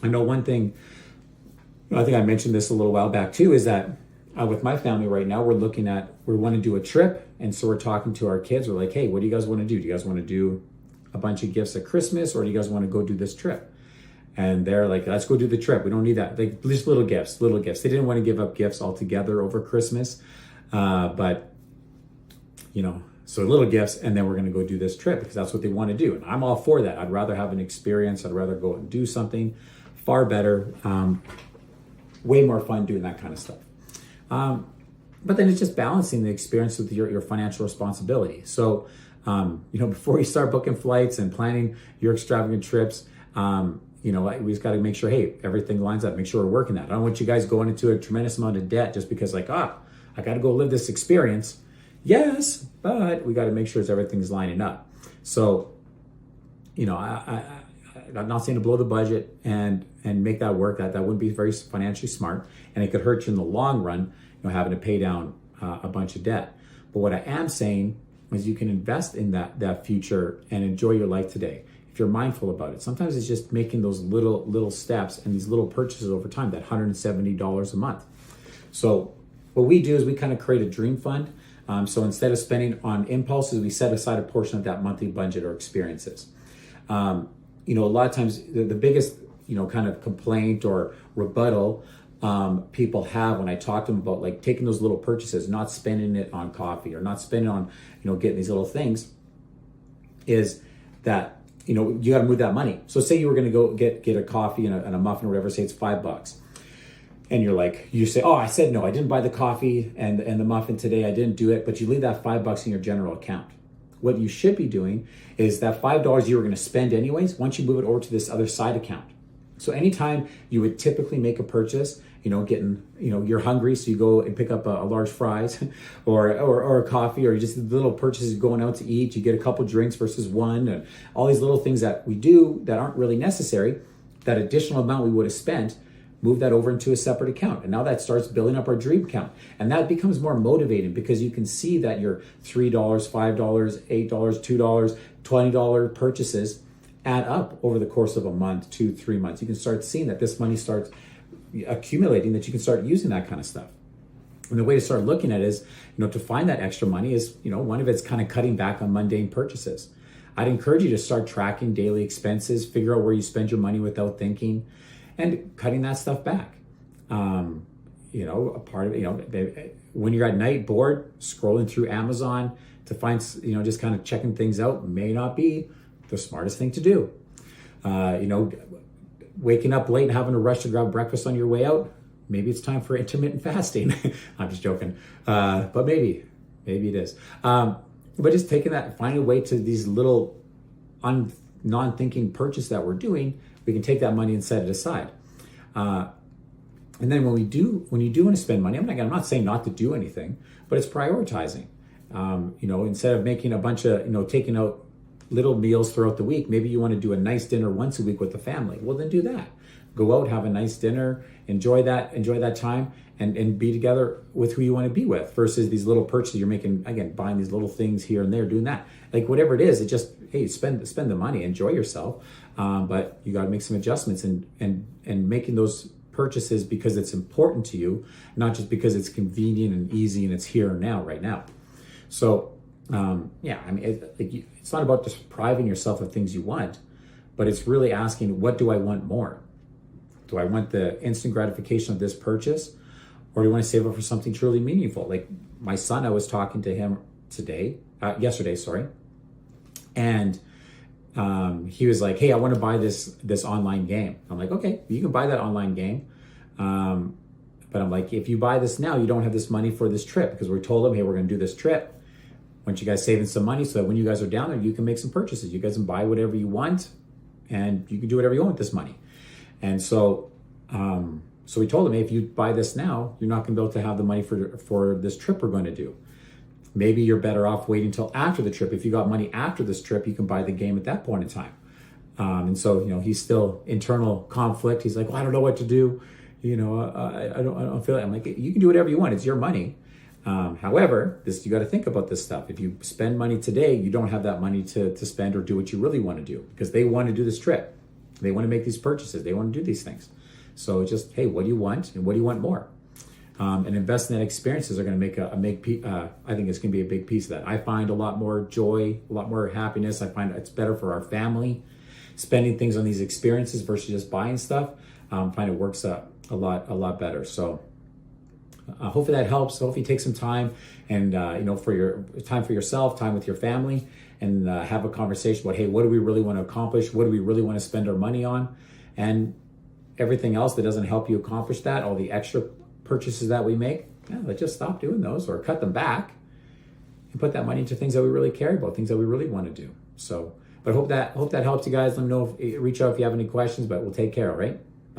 I know one thing, I think I mentioned this a little while back too, is that with my family right now, we want to do a trip. And so we're talking to our kids. We're like, hey, what do you guys want to do? Do you guys want to do a bunch of gifts at Christmas, or do you guys want to go do this trip? And they're like, let's go do the trip. We don't need that. Like, just little gifts, little gifts. They didn't want to give up gifts altogether over Christmas. But, so little gifts, and then we're going to go do this trip because that's what they want to do. And I'm all for that. I'd rather have an experience. I'd rather go and do something far better, way more fun doing that kind of stuff. But then it's just balancing the experience with your financial responsibility. So, before you start booking flights and planning your extravagant trips, we just got to make sure, hey, everything lines up. Make sure we're working that. I don't want you guys going into a tremendous amount of debt just because I got to go live this experience. Yes, but we got to make sure everything's lining up. So, I'm not saying to blow the budget and make that work. That wouldn't be very financially smart, and it could hurt you in the long run, having to pay down a bunch of debt. But what I am saying is you can invest in that future and enjoy your life today if you're mindful about it. Sometimes it's just making those little steps and these little purchases over time, that $170 a month. So what we do is we kind of create a dream fund. So instead of spending on impulses, we set aside a portion of that monthly budget or experiences. A lot of times the biggest, kind of complaint or rebuttal people have when I talk to them about like taking those little purchases, not spending it on coffee or not spending on, getting these little things, is that, you got to move that money. So say you were going to go get a coffee and a muffin or whatever, say it's $5. And you say, oh, I said no, I didn't buy the coffee and the muffin today. I didn't do it. But you leave that $5 in your general account. What you should be doing is that $5 you were going to spend anyways, once you move it over to this other side account. So anytime you would typically make a purchase, you're hungry, so you go and pick up a large fries or a coffee, or just little purchases going out to eat, you get a couple drinks versus one, and all these little things that we do that aren't really necessary, that additional amount we would have spent, move that over into a separate account. And now that starts building up our dream account. And that becomes more motivating because you can see that your $3, $5, $8, $2, $20 purchases add up over the course of a month, 2, 3 months. You can start seeing that this money starts accumulating, that you can start using that kind of stuff. And the way to start looking at it is, to find that extra money is, one of it's kind of cutting back on mundane purchases. I'd encourage you to start tracking daily expenses, figure out where you spend your money without thinking, and cutting that stuff back. A part of it, when you're at night bored, scrolling through Amazon to find, just kind of checking things out may not be the smartest thing to do. Waking up late and having to rush to grab breakfast on your way out, maybe it's time for intermittent fasting. I'm just joking. But maybe it is. But just taking that, finding a way to these little non-thinking purchase that we're doing, we can take that money and set it aside. And then when you do want to spend money, I'm not saying not to do anything, but it's prioritizing. Instead of making a bunch of, taking out little meals throughout the week, maybe you want to do a nice dinner once a week with the family. Well, then do that. Go out, have a nice dinner, enjoy that time, and be together with who you want to be with, versus these little purchases you're making, again, buying these little things here and there, doing that. Like whatever it is, it just, hey, spend the money, enjoy yourself. But you got to make some adjustments and making those purchases because it's important to you, not just because it's convenient and easy and it's here and now, right now. So, it's not about depriving yourself of things you want, but it's really asking, what do I want more? Do I want the instant gratification of this purchase, or do I want to save up for something truly meaningful? Like my son, I was talking to him yesterday, and he was like, hey, I want to buy this online game. I'm like, okay, you can buy that online game. But I'm like, if you buy this now, you don't have this money for this trip, because we told him, hey, we're going to do this trip. Want you guys saving some money so that when you guys are down there, you can make some purchases. You guys can buy whatever you want, and you can do whatever you want with this money. And so we told him, hey, if you buy this now, you're not going to be able to have the money for this trip we're going to do. Maybe you're better off waiting until after the trip. If you got money after this trip, you can buy the game at that point in time. And so, he's still internal conflict. He's like, well, I don't know what to do. I don't feel it. I'm like, you can do whatever you want. It's your money. However, you got to think about this stuff. If you spend money today, you don't have that money to spend or do what you really want to do, because they want to do this trip. They want to make these purchases. They want to do these things. So just, hey, what do you want and what do you want more? And invest in that experiences are going to make I think it's going to be a big piece of that. I find a lot more joy, a lot more happiness. I find it's better for our family spending things on these experiences versus just buying stuff. I find it works a lot better. So hopefully that helps. Hopefully you take some time and for your time for yourself, time with your family, and have a conversation about, hey, what do we really want to accomplish? What do we really want to spend our money on? And everything else that doesn't help you accomplish that, all the extra purchases that we make, let's just stop doing those or cut them back and put that money into things that we really care about, things that we really want to do. So, but hope that helps you guys. Let me know reach out if you have any questions, but we'll take care, all right?